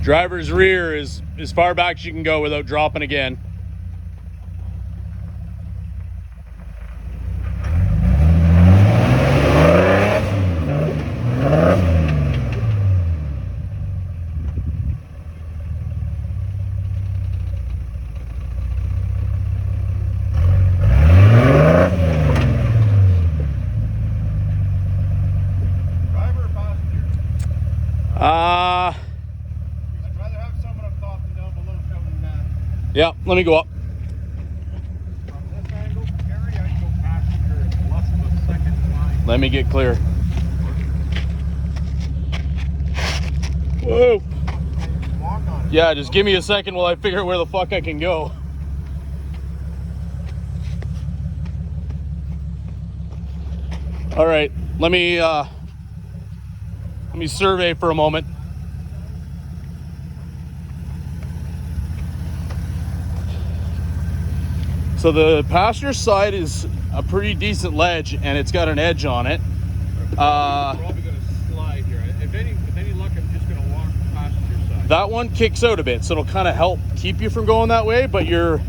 Driver's rear is as far back as you can go without dropping again. Driver or passenger? I'd rather have someone up top than down below shouting Yeah, let me go up. from this angle. Kerry, I'd go passenger. It's less of a second line. Let me get clear. Whoa. Walk on it. Yeah, just give me a second while I figure out where the fuck I can go. All right, let me survey for a moment. So the passenger side is a pretty decent ledge, and it's got an edge on it. Probably going to slide here. If any luck, I'm just going to walk the passenger side. That one kicks out a bit, so it'll kind of help keep you from going that way, but you're... All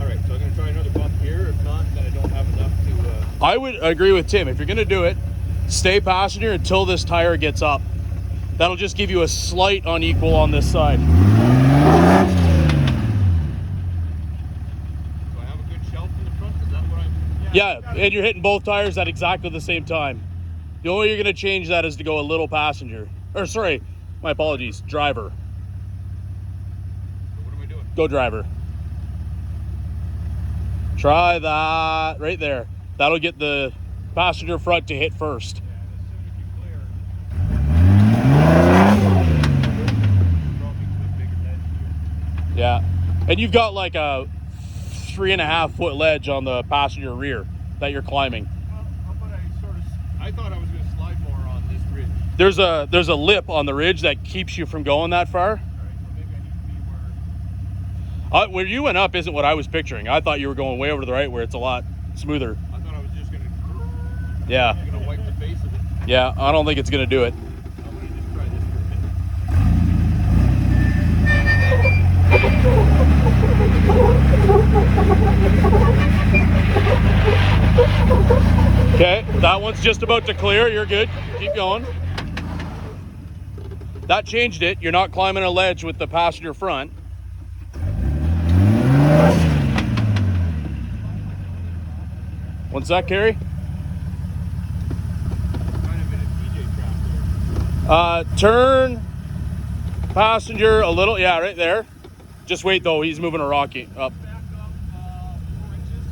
right, so I'm going to try another bump here. If not, then I don't have enough to... I would agree with Tim. If you're going to do it, stay passenger until this tire gets up. That'll just give you a slight unequal on this side. Do I have a good shelf in the front? Is that what I'm... Yeah, and you're hitting both tires at exactly the same time. The only way you're going to change that is to go a little passenger. Or sorry, my apologies, driver. So what am I doing? Go driver. Try that right there. That'll get the passenger front to hit first. Yeah, and as soon as you clear... Drop me to a bigger ledge here. Yeah. And you've got like a 3.5 foot ledge on the passenger rear that you're climbing. Well, how about I thought I was going to slide more on this ridge. There's a lip on the ridge that keeps you from going that far. All right, so maybe I need to be where... Where you went up isn't what I was picturing. I thought you were going way over to the right where it's a lot smoother. I thought I was just going to... Yeah. Going to wipe the face of it. Yeah, I don't think it's going to do it. I'm going to just try this for a minute. Okay, that one's just about to clear. You're good. Keep going. That changed it. You're not climbing a ledge with the passenger front. One sec, Kerry. Kind of in a TJ trap there. Turn passenger a little. Yeah, right there. Just wait though. He's moving a rocky up. Back up 4 inches.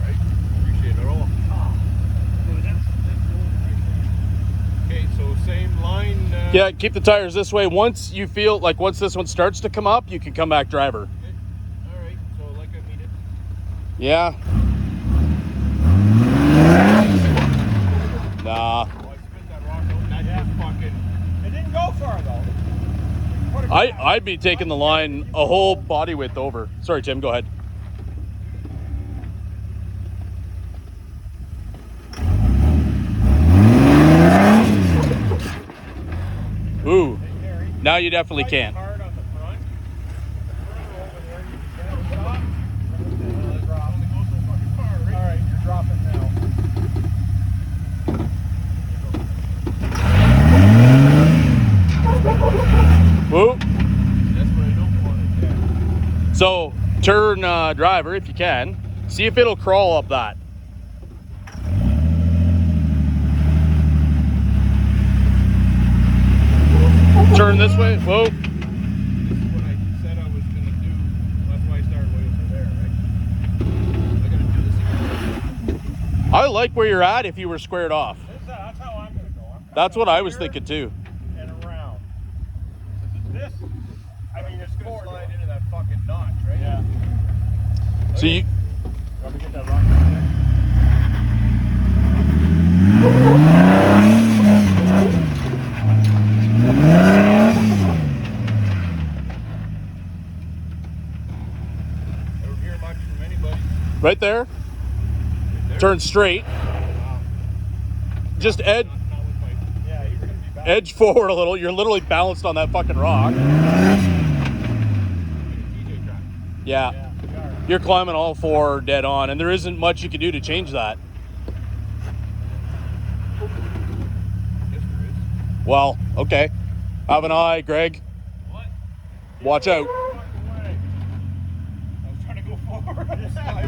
Right? Appreciate it all. Okay, so same line. Yeah, keep the tires this way. Once you feel like once this one starts to come up, you can come back driver. Okay. All right, so like I mean it. Yeah. Nah. Oh, I spit that rock out. That just fucking... It didn't go far though. I'd be taking the line a whole body width over. Sorry, Tim, go ahead. Ooh, now you definitely can. Hard on the front. Over there, you can stop. Drop. Only goes so fucking far, right? All right, you're dropping now. Woo. That's what I don't want to do. So turn driver if you can. See if it'll crawl up that. Turn this way. Whoa. This is what I said I was going to do. That's why I started way over there, right? I got to do this again. I like where you're at if you were squared off. That's how I'm going to go. That's what I was thinking too. And around. This, I mean, it's going to slide into that fucking notch, right? Yeah. So you Want me to get that rock right there? Never hear much from anybody. right there. Turn straight. Wow. Just edge Not with my. Yeah, you're gonna be back. edge forward a little. You're literally balanced on that fucking rock. TJ track. Yeah. Yeah, we are. You're climbing all four dead on, and there isn't much you can do to change that. Yes, there is. Well, okay. Have an eye, Greg. What? Watch out.